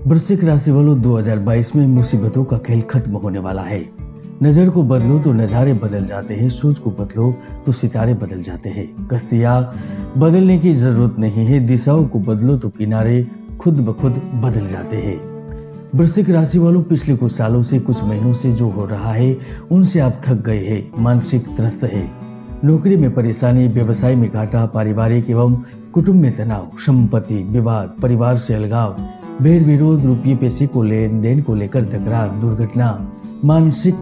वृश्चिक राशि वालों 2022 में मुसीबतों का खेल खत्म होने वाला है। नजर को बदलो तो नजारे बदल जाते हैं, सोच को बदलो तो सितारे बदल जाते हैं। कश्तियां बदलने की जरूरत नहीं है, दिशाओं को बदलो तो किनारे खुद ब खुद बदल जाते हैं। वृश्चिक राशि वालों, पिछले कुछ सालों से, कुछ महीनों से जो हो रहा है उनसे आप थक गए हैं, मानसिक त्रस्त है। नौकरी में परेशानी, व्यवसाय में घाटा, पारिवारिक एवं कुटुंब में तनाव, संपत्ति विवाद, परिवार से अलगाव, भेद विरोध, रुपये पैसे को लेन देन को लेकर तकरार, दुर्घटना, मानसिक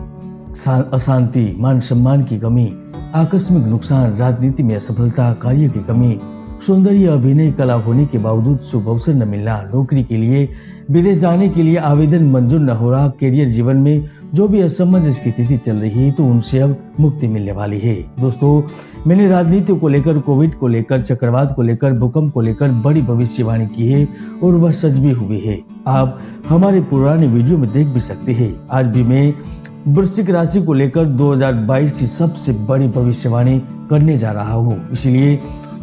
अशांति, मान सम्मान की कमी, आकस्मिक नुकसान, राजनीति में असफलता, कार्य की कमी, सौंदर्य अभिनय कला होने के बावजूद शुभ अवसर न मिलना, नौकरी के लिए विदेश जाने के लिए आवेदन मंजूर न हो रहा, कैरियर जीवन में जो भी असमंजस की स्थिति चल रही है तो उनसे अब मुक्ति मिलने वाली है। दोस्तों, मैंने राजनीति को लेकर, कोविड को लेकर, चक्रवात को लेकर, भूकंप को लेकर बड़ी भविष्यवाणी की है और वह सच भी हुई है। आप हमारे पुराने वीडियो में देख भी सकते हैं। आज भी मैं वृश्चिक राशि को लेकर 2022 की सबसे बड़ी भविष्यवाणी करने जा रहा हूँ, इसलिए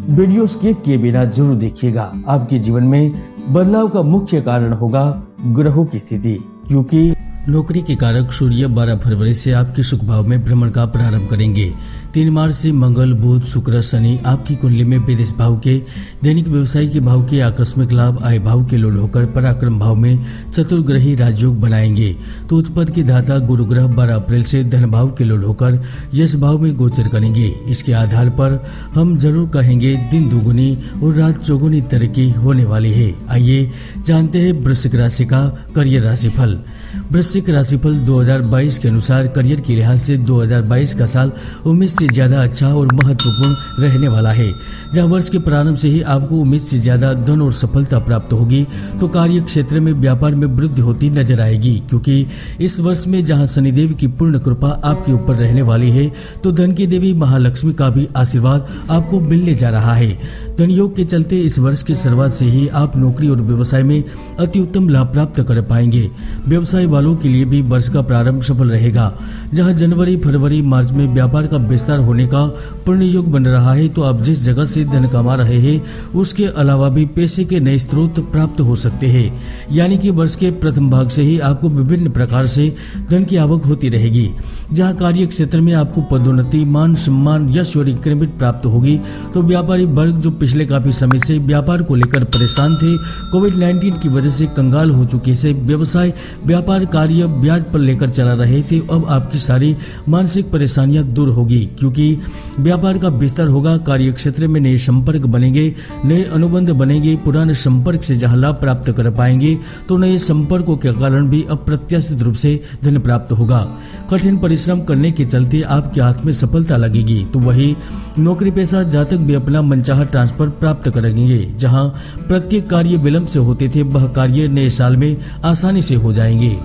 वीडियो स्किप किए बिना जरूर देखिएगा। आपके जीवन में बदलाव का मुख्य कारण होगा ग्रहों की स्थिति, क्योंकि नौकरी के कारक सूर्य 12 फरवरी से आपके सुख भाव में भ्रमण का प्रारंभ करेंगे। 3 मार्च से मंगल, बुध, शुक्र, शनि आपकी कुंडली में विदेश भाव के, दैनिक व्यवसाय के भाव के, आकस्मिक लाभ, आय भाव के लोल होकर पराक्रम भाव में चतुर्ग्रही राजयोग बनाएंगे। तो उच्च पद के दाता गुरु ग्रह 12 अप्रैल से धन भाव के लोल होकर यश भाव में गोचर करेंगे। इसके आधार पर हम जरूर कहेंगे दिन दुगुनी और रात चौगुनी तरक्की होने वाली है। आइए जानते हैं वृश्चिक राशि का करियर राशिफल। वृश्चिक राशिफल 2022 के अनुसार करियर के लिहाज से 2022 का साल उम्मीद से ज्यादा अच्छा और महत्वपूर्ण रहने वाला है। जहां वर्ष के प्रारंभ से ही आपको उम्मीद से ज्यादा धन और सफलता प्राप्त होगी, तो कार्य क्षेत्र में व्यापार में वृद्धि होती नजर आएगी, क्योंकि इस वर्ष में जहां शनिदेव की पूर्ण कृपा आपके ऊपर रहने वाली है, तो धन की देवी महालक्ष्मी का भी आशीर्वाद आपको मिलने जा रहा है। धन योग के चलते इस वर्ष की शुरुआत से ही आप नौकरी और व्यवसाय में अति उत्तम लाभ प्राप्त कर पाएंगे। व्यवसाय वालों के लिए भी वर्ष का प्रारंभ सफल रहेगा। जहां जनवरी, फरवरी, मार्च में व्यापार का विस्तार होने का पूर्ण योग बन रहा है, तो आप जिस जगह से धन कमा रहे हैं उसके अलावा भी पैसे के नए स्रोत प्राप्त हो सकते हैं। यानी कि वर्ष के प्रथम भाग से ही आपको विभिन्न प्रकार से धन की आवक होती रहेगी। जहां कार्य क्षेत्र में आपको पदोन्नति, मान सम्मान, यश और इंक्रीमेंट प्राप्त होगी, तो व्यापारी वर्ग जो पिछले काफी समय से व्यापार को लेकर परेशान थे, कोविड-19 की वजह से कंगाल हो चुके से व्यवसाय, व्यापार कार्य ब्याज पर लेकर चला रहे थे, अब आपकी सारी मानसिक परेशानियां दूर होगी, क्योंकि व्यापार का विस्तार होगा। कार्य क्षेत्र में नए संपर्क बनेंगे, नए अनुबंध बनेंगे। पुराने संपर्क से जहां लाभ प्राप्त कर पाएंगे, तो नए संपर्कों के कारण भी अप्रत्याशित रूप से धन प्राप्त होगा। कठिन परिश्रम करने के चलते आपके हाथ में सफलता लगेगी, तो वही नौकरी पेशा जातक भी अपना मनचाहा ट्रांसफर प्राप्त करेंगे। जहां प्रत्येक कार्य विलंब से होते थे, वह कार्य नए साल में आसानी से हो जाएंगे।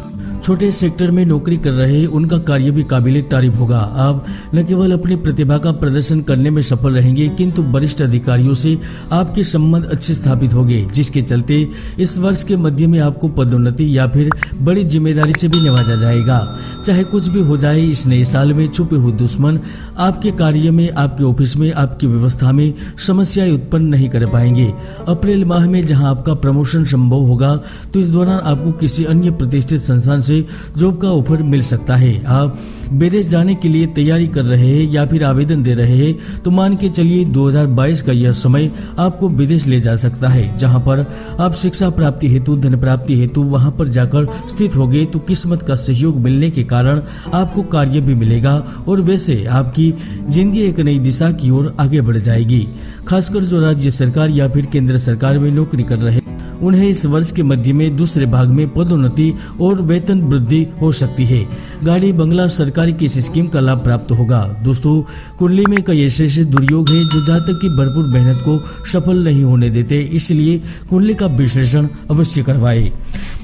छोटे सेक्टर में नौकरी कर रहे हैं, उनका कार्य भी काबिले तारीफ होगा। आप न केवल अपनी प्रतिभा का प्रदर्शन करने में सफल रहेंगे, किंतु वरिष्ठ अधिकारियों से आपके संबंध अच्छे स्थापित होंगे, जिसके चलते इस वर्ष के मध्य में आपको पदोन्नति या फिर बड़ी जिम्मेदारी से भी नवाजा जाएगा। चाहे कुछ भी हो जाए, इस नए साल में छुपे हुए दुश्मन आपके कार्य में, आपके ऑफिस में, आपकी व्यवस्था में समस्याएं उत्पन्न नहीं कर पाएंगे। अप्रैल माह में जहां आपका प्रमोशन संभव होगा, तो इस दौरान आपको किसी अन्य प्रतिष्ठित संस्थान से जॉब का ऑफर मिल सकता है। आप विदेश जाने के लिए तैयारी कर रहे हैं या फिर आवेदन दे रहे हैं, तो मान के चलिए 2022 का यह समय आपको विदेश ले जा सकता है, जहां पर आप शिक्षा प्राप्ति हेतु, धन प्राप्ति हेतु वहां पर जाकर स्थित होंगे, तो किस्मत का सहयोग मिलने के कारण आपको कार्य भी मिलेगा और वैसे आपकी जिंदगी एक नई दिशा की ओर आगे बढ़ जाएगी। खासकर जो राज्य सरकार या फिर केंद्र सरकार में नौकरी कर रहे, उन्हें इस वर्ष के मध्य में दूसरे भाग में पदोन्नति और वेतन वृद्धि हो सकती है। गाड़ी, बंगला, सरकारी की इस स्कीम का लाभ प्राप्त होगा। दोस्तों, कुंडली में कई ऐसे दुर्योग है जो जातक की भरपूर मेहनत को सफल नहीं होने देते, इसलिए कुंडली का विश्लेषण अवश्य करवाएं।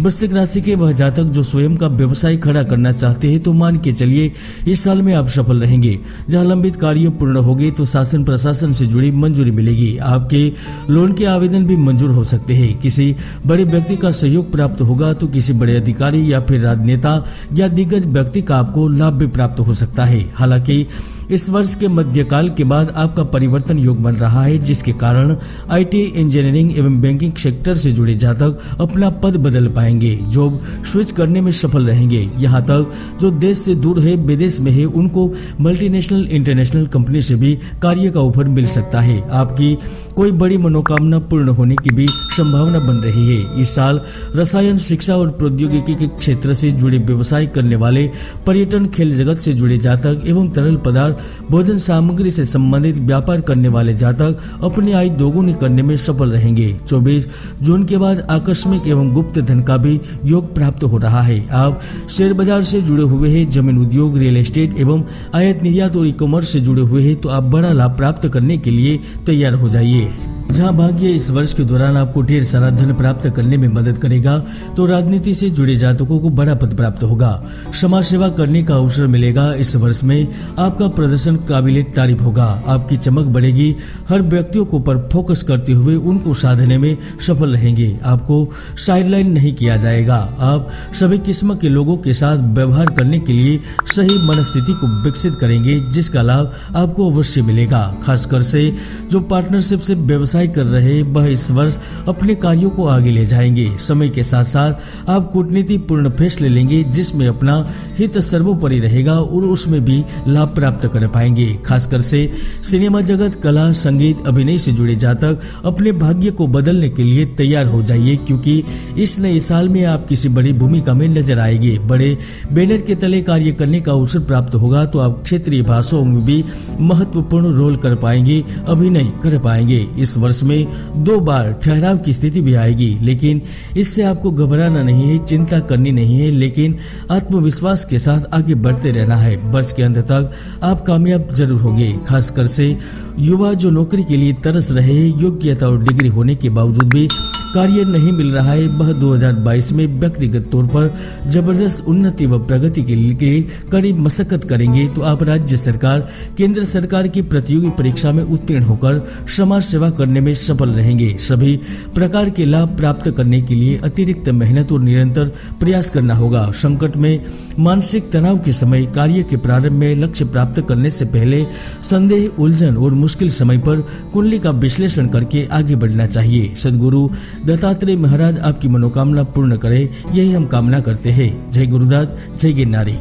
वृश्चिक राशि के वह जातक जो स्वयं का व्यवसाय खड़ा करना चाहते हैं, तो मान के चलिए इस साल में आप सफल रहेंगे। जहां लंबित कार्य पूर्ण हो गए, तो शासन प्रशासन से जुड़ी मंजूरी मिलेगी। आपके लोन के आवेदन भी मंजूर हो सकते हैं। किसी बड़े व्यक्ति का सहयोग प्राप्त होगा, तो किसी बड़े अधिकारी या फिर राजनेता या दिग्गज व्यक्ति का आपको लाभ भी प्राप्त हो सकता है। हालांकि इस वर्ष के मध्यकाल के बाद आपका परिवर्तन योग बन रहा है, जिसके कारण IT, इंजीनियरिंग एवं बैंकिंग सेक्टर से जुड़े जातक अपना पद बदल पाएंगे, जॉब स्विच करने में सफल रहेंगे। यहाँ तक जो देश से दूर है, विदेश में है, उनको मल्टीनेशनल इंटरनेशनल कंपनी से भी कार्य का ऑफर मिल सकता है। आपकी कोई बड़ी मनोकामना पूर्ण होने की भी संभावना बन रही है। इस साल रसायन, शिक्षा और प्रौद्योगिकी के क्षेत्र से जुड़े व्यवसाय करने वाले, पर्यटन, खेल जगत से जुड़े जातक एवं तरल पदार्थ, भोजन सामग्री से संबंधित व्यापार करने वाले जातक अपनी आय दोगुनी करने में सफल रहेंगे। 24 जून के बाद आकस्मिक एवं गुप्त धन का भी योग प्राप्त हो रहा है। आप शेयर बाजार से जुड़े हुए हैं, जमीन उद्योग, रियल एस्टेट एवं आयात निर्यात और ई-कॉमर्स से जुड़े हुए हैं तो आप बड़ा लाभ प्राप्त करने के लिए तैयार हो जाइए। जहां भाग्य इस वर्ष के दौरान आपको ढेर सारा धन प्राप्त करने में मदद करेगा, तो राजनीति से जुड़े जातकों को बड़ा पद प्राप्त होगा। समाज सेवा करने का अवसर मिलेगा। इस वर्ष में आपका प्रदर्शन काबिले तारीफ होगा। आपकी चमक बढ़ेगी। हर व्यक्तियों को पर फोकस करते हुए उनको साधने में सफल रहेंगे। आपको साइडलाइन नहीं किया जाएगा। आप सभी किस्म के लोगों के साथ व्यवहार करने के लिए सही मनस्थिति को विकसित करेंगे, जिसका लाभ आपको अवश्य मिलेगा। खासकर से जो पार्टनरशिप से व्यवसाय कर रहे, वह इस वर्ष अपने कार्यों को आगे ले जाएंगे। समय के साथ साथ आप कूटनीति पूर्ण फैसले लेंगे, जिसमें अपना हित सर्वोपरि रहेगा और उसमें भी लाभ प्राप्त कर पाएंगे। खासकर से सिनेमा जगत, कला, संगीत, अभिनय से जुड़े जातक अपने भाग्य को बदलने के लिए तैयार हो जाइए, क्योंकि इस नए साल में आप किसी बड़ी भूमिका में नजर आएंगे। बड़े बैनर के तले कार्य करने का अवसर प्राप्त होगा, तो आप क्षेत्रीय भाषाओं में भी महत्वपूर्ण रोल कर पाएंगे, अभिनय कर पाएंगे। इस वर्ष में 2 बार ठहराव की स्थिति भी आएगी, लेकिन इससे आपको घबराना नहीं है, चिंता करनी नहीं है, लेकिन आत्मविश्वास के साथ आगे बढ़ते रहना है। वर्ष के अंत तक आप कामयाब जरूर होंगे। खासकर से युवा जो नौकरी के लिए तरस रहे, योग्यता और डिग्री होने के बावजूद भी कार्य नहीं मिल रहा है, वह 2022 में व्यक्तिगत तौर पर जबरदस्त उन्नति व प्रगति के लिए कड़ी मशक्कत करेंगे। तो आप राज्य सरकार, केंद्र सरकार की प्रतियोगी परीक्षा में उत्तीर्ण होकर समाज सेवा करने में सफल रहेंगे। सभी प्रकार के लाभ प्राप्त करने के लिए अतिरिक्त मेहनत और निरंतर प्रयास करना होगा। संकट में, मानसिक तनाव के समय, कार्य के प्रारंभ में लक्ष्य प्राप्त करने से पहले संदेह, उलझन और मुश्किल समय पर कुंडली का विश्लेषण करके आगे बढ़ना चाहिए। सद्गुरु दत्तात्रेय महाराज आपकी मनोकामना पूर्ण करे, यही हम कामना करते हैं। जय गुरुदत्त, जय गिरनारी।